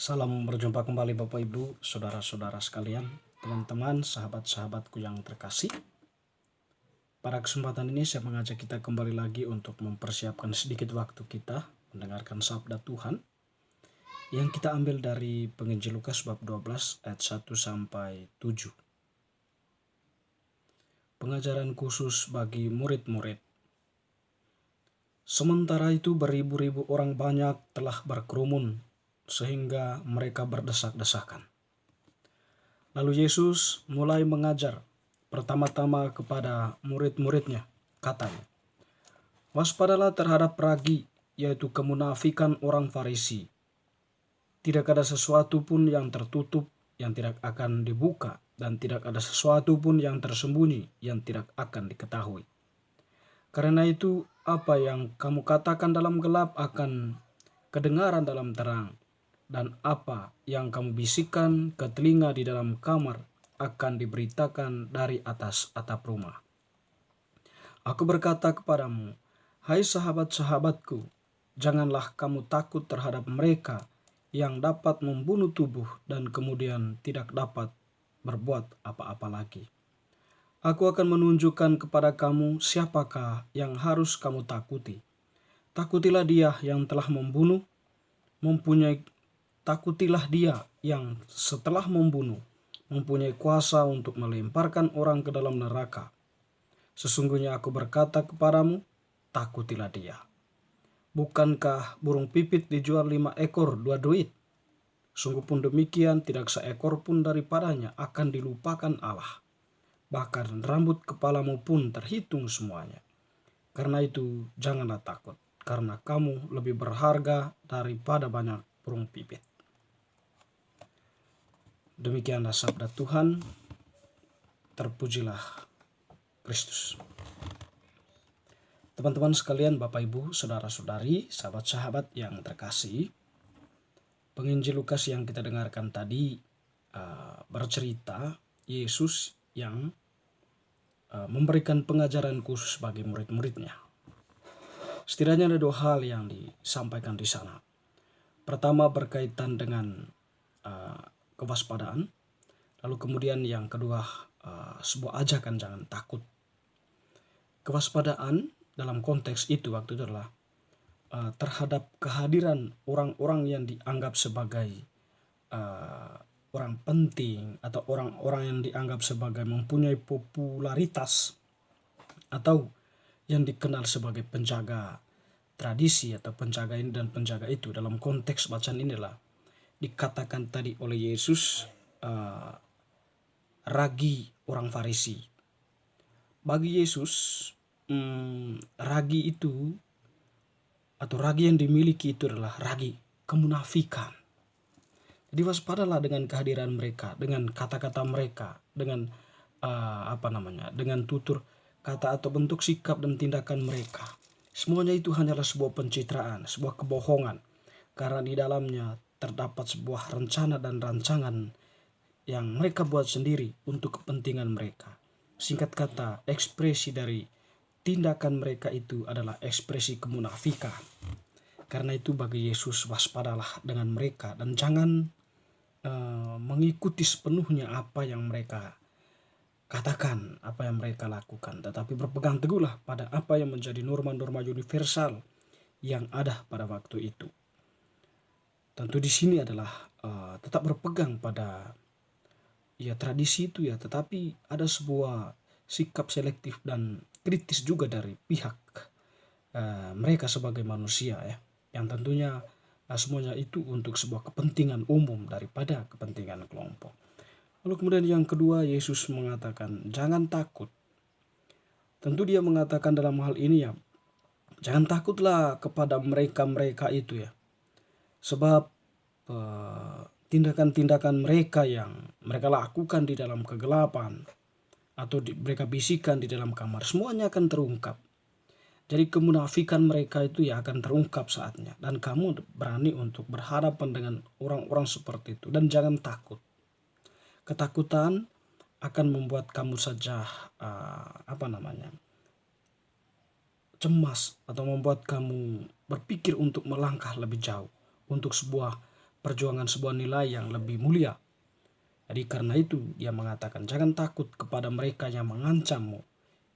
Salam berjumpa kembali Bapak Ibu, saudara-saudara sekalian, teman-teman, sahabat-sahabatku yang terkasih. Pada kesempatan ini saya mengajak kita kembali lagi untuk mempersiapkan sedikit waktu kita mendengarkan sabda Tuhan yang kita ambil dari Penginjil Lukas bab 12 ayat 1 sampai 7. Pengajaran khusus bagi murid-murid. Sementara itu beribu-ribu orang banyak telah berkerumun sehingga mereka berdesak-desakan. Lalu Yesus mulai mengajar pertama-tama kepada murid-muridnya, katanya, "Waspadalah terhadap ragi, yaitu kemunafikan orang Farisi. Tidak ada sesuatu pun yang tertutup yang tidak akan dibuka, dan tidak ada sesuatu pun yang tersembunyi yang tidak akan diketahui. Karena itu, apa yang kamu katakan dalam gelap akan kedengaran dalam terang, dan apa yang kamu bisikkan ke telinga di dalam kamar akan diberitakan dari atas atap rumah. Aku berkata kepadamu, hai sahabat-sahabatku, janganlah kamu takut terhadap mereka yang dapat membunuh tubuh dan kemudian tidak dapat berbuat apa-apa lagi. Aku akan menunjukkan kepada kamu siapakah yang harus kamu takuti. Takutilah dia yang telah takutilah dia yang setelah membunuh mempunyai kuasa untuk melemparkan orang ke dalam neraka. Sesungguhnya aku berkata kepadamu, takutilah dia. Bukankah burung pipit dijual 5 ekor 2 duit? Sungguh pun demikian, tidak seekor pun daripadanya akan dilupakan Allah. Bahkan rambut kepalamu pun terhitung semuanya. Karena itu janganlah takut, karena kamu lebih berharga daripada banyak burung pipit." Demikianlah sabda Tuhan. Terpujilah Kristus. Teman-teman sekalian, Bapak Ibu, saudara-saudari, sahabat-sahabat yang terkasih, Penginjil Lukas yang kita dengarkan tadi bercerita Yesus yang memberikan pengajaran khusus bagi murid-muridnya. Setidaknya ada 2 hal yang disampaikan di sana. Pertama berkaitan dengan kewaspadaan, lalu kemudian yang kedua sebuah ajakan jangan takut. Kewaspadaan dalam konteks itu waktu itu adalah terhadap kehadiran orang-orang yang dianggap sebagai orang penting atau orang-orang yang dianggap sebagai mempunyai popularitas atau yang dikenal sebagai penjaga tradisi atau penjaga ini dan penjaga itu. Dalam konteks bacaan inilah dikatakan tadi oleh Yesus ragi orang Farisi. Bagi Yesus ragi itu atau ragi yang dimiliki itu adalah ragi kemunafikan. Jadi waspadalah dengan kehadiran mereka, dengan kata-kata mereka, dengan dengan tutur kata atau bentuk sikap dan tindakan mereka. Semuanya itu hanyalah sebuah pencitraan, sebuah kebohongan. Karena di dalamnya terdapat sebuah rencana dan rancangan yang mereka buat sendiri untuk kepentingan mereka. Singkat kata, ekspresi dari tindakan mereka itu adalah ekspresi kemunafikan. Karena itu bagi Yesus, waspadalah dengan mereka dan jangan mengikuti sepenuhnya apa yang mereka katakan, apa yang mereka lakukan, tetapi berpegang teguhlah pada apa yang menjadi norma-norma universal yang ada pada waktu itu. Tentu di sini adalah tetap berpegang pada tradisi itu tetapi ada sebuah sikap selektif dan kritis juga dari pihak mereka sebagai manusia yang tentunya semuanya itu untuk sebuah kepentingan umum daripada kepentingan kelompok. Lalu kemudian yang kedua, Yesus mengatakan jangan takut. Tentu dia mengatakan dalam hal ini jangan takutlah kepada mereka itu sebab tindakan-tindakan mereka yang mereka lakukan di dalam kegelapan atau mereka bisikan di dalam kamar, semuanya akan terungkap. Jadi kemunafikan mereka itu akan terungkap saatnya. Dan kamu berani untuk berhadapan dengan orang-orang seperti itu. Dan jangan takut. Ketakutan akan membuat kamu saja cemas atau membuat kamu berpikir untuk melangkah lebih jauh untuk sebuah perjuangan sebuah nilai yang lebih mulia. Jadi karena itu dia mengatakan, jangan takut kepada mereka yang mengancammu,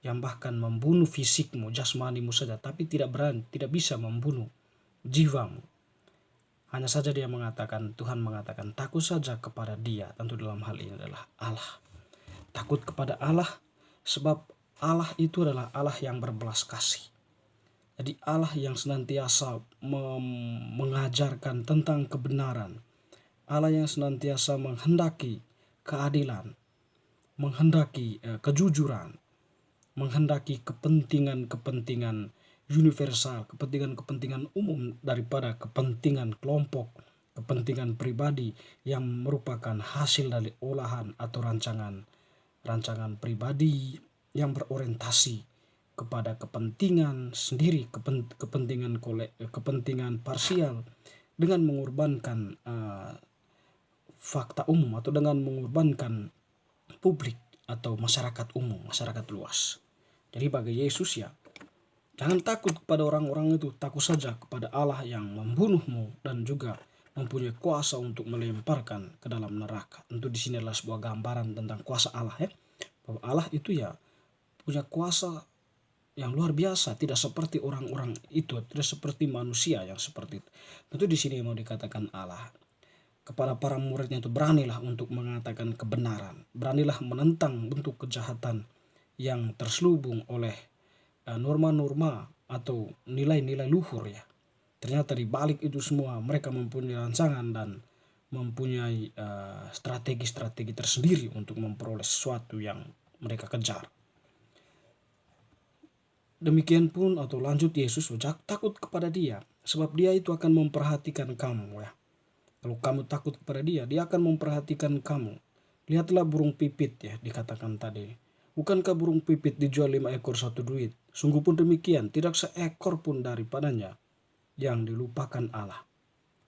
yang bahkan membunuh fisikmu, jasmanimu saja, tapi tidak bisa membunuh jiwamu. Hanya saja dia mengatakan, Tuhan mengatakan, takut saja kepada Dia. Tentu dalam hal ini adalah Allah. Takut kepada Allah sebab Allah itu adalah Allah yang berbelas kasih. Jadi Allah yang senantiasa mengajarkan tentang kebenaran. Allah yang senantiasa menghendaki keadilan, menghendaki kejujuran, menghendaki kepentingan-kepentingan universal, kepentingan-kepentingan umum daripada kepentingan kelompok, kepentingan pribadi yang merupakan hasil dari olahan atau rancangan pribadi yang berorientasi kepada kepentingan sendiri, kepentingan parsial, dengan mengorbankan fakta umum atau dengan mengorbankan publik atau masyarakat umum, masyarakat luas. Jadi bagi Yesus ya, jangan takut kepada orang-orang itu, takut saja kepada Allah yang membunuhmu dan juga mempunyai kuasa untuk melemparkan ke dalam neraka. Tentu di sini adalah sebuah gambaran tentang kuasa Allah ya. Bahwa Allah itu ya punya kuasa yang luar biasa, tidak seperti orang-orang itu, tidak seperti manusia yang seperti itu. Tentu di sini mau dikatakan Allah kepada para muridnya itu, beranilah untuk mengatakan kebenaran, beranilah menentang bentuk kejahatan yang terselubung oleh norma-norma atau nilai-nilai luhur ya. Ternyata di balik itu semua mereka mempunyai rancangan dan mempunyai strategi-strategi tersendiri untuk memperoleh sesuatu yang mereka kejar. Demikian pun atau lanjut Yesus, takut kepada Dia sebab Dia itu akan memperhatikan kamu ya. Kalau kamu takut kepada Dia, Dia akan memperhatikan kamu. Lihatlah burung pipit ya, dikatakan tadi. Bukankah burung pipit dijual 5 ekor 1 duit? Sungguh pun demikian, tidak seekor pun daripadanya yang dilupakan Allah.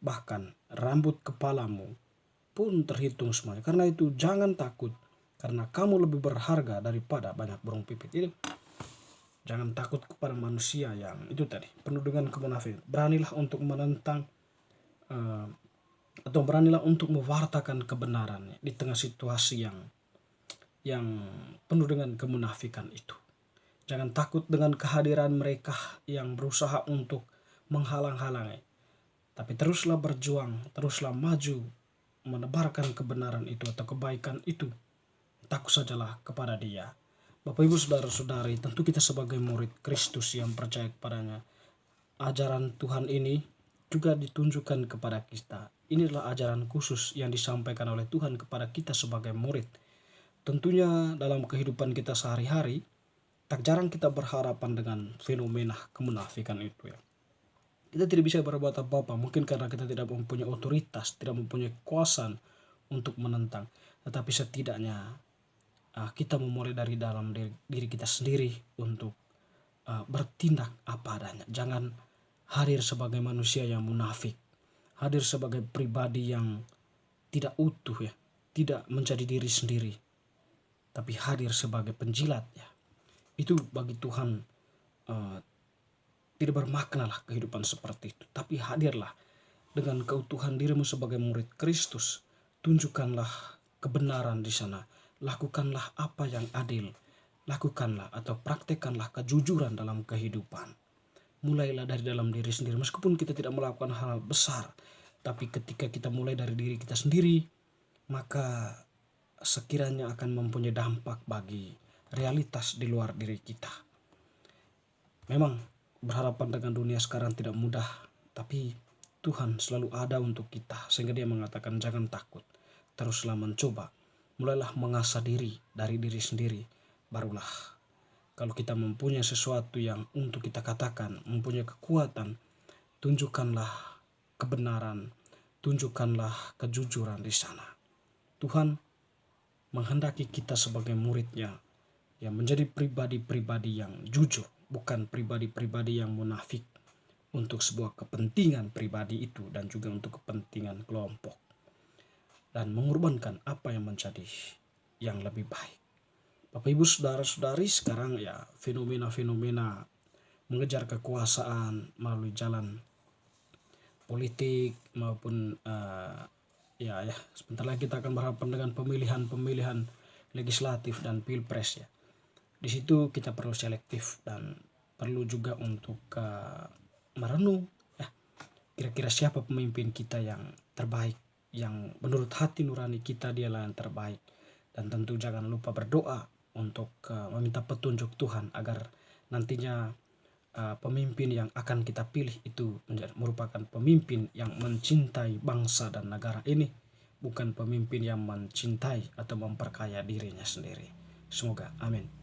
Bahkan rambut kepalamu pun terhitung semuanya. Karena itu jangan takut, karena kamu lebih berharga daripada banyak burung pipit itu. Jangan takut kepada manusia yang itu tadi, penuh dengan kemunafikan. Beranilah untuk menentang atau beranilah untuk mewartakan kebenaran di tengah situasi yang penuh dengan kemunafikan itu. Jangan takut dengan kehadiran mereka yang berusaha untuk menghalang-halangi. Tapi teruslah berjuang, teruslah maju, menebarkan kebenaran itu atau kebaikan itu. Takut sajalah kepada Dia. Bapak Ibu Saudara-saudari, tentu kita sebagai murid Kristus yang percaya kepadanya, ajaran Tuhan ini juga ditunjukkan kepada kita. Inilah ajaran khusus yang disampaikan oleh Tuhan kepada kita sebagai murid. Tentunya dalam kehidupan kita sehari-hari, tak jarang kita berhadapan dengan fenomena kemunafikan itu ya. Kita tidak bisa berbuat apa-apa, mungkin karena kita tidak mempunyai otoritas, tidak mempunyai kuasa untuk menentang. Tetapi setidaknya kita memulai dari dalam diri kita sendiri untuk bertindak apa adanya. Jangan hadir sebagai manusia yang munafik, hadir sebagai pribadi yang tidak utuh ya, tidak menjadi diri sendiri, tapi hadir sebagai penjilat ya. Itu bagi Tuhan tidak bermakna lah kehidupan seperti itu. Tapi hadirlah dengan keutuhan dirimu sebagai murid Kristus. Tunjukkanlah kebenaran di sana. Lakukanlah apa yang adil. Lakukanlah atau praktekkanlah kejujuran dalam kehidupan. Mulailah dari dalam diri sendiri. Meskipun kita tidak melakukan hal besar, tapi ketika kita mulai dari diri kita sendiri, maka sekiranya akan mempunyai dampak bagi realitas di luar diri kita. Memang berhadapan dengan dunia sekarang tidak mudah, tapi Tuhan selalu ada untuk kita, sehingga Dia mengatakan jangan takut, teruslah mencoba, mulailah mengasah diri dari diri sendiri. Barulah kalau kita mempunyai sesuatu yang untuk kita katakan, mempunyai kekuatan, tunjukkanlah kebenaran, tunjukkanlah kejujuran di sana. Tuhan menghendaki kita sebagai muridnya yang menjadi pribadi-pribadi yang jujur, bukan pribadi-pribadi yang munafik untuk sebuah kepentingan pribadi itu dan juga untuk kepentingan kelompok, dan mengorbankan apa yang menjadi yang lebih baik. Bapak Ibu Saudara-saudari, sekarang ya fenomena-fenomena mengejar kekuasaan melalui jalan politik maupun ya sebentar lagi kita akan berhadapan dengan pemilihan legislatif dan pilpres ya. Di situ kita perlu selektif dan perlu juga untuk merenung ya, kira-kira siapa pemimpin kita yang terbaik, yang menurut hati nurani kita dialah yang terbaik. Dan tentu jangan lupa berdoa untuk meminta petunjuk Tuhan agar nantinya pemimpin yang akan kita pilih itu merupakan pemimpin yang mencintai bangsa dan negara ini, bukan pemimpin yang mencintai atau memperkaya dirinya sendiri. Semoga, amin.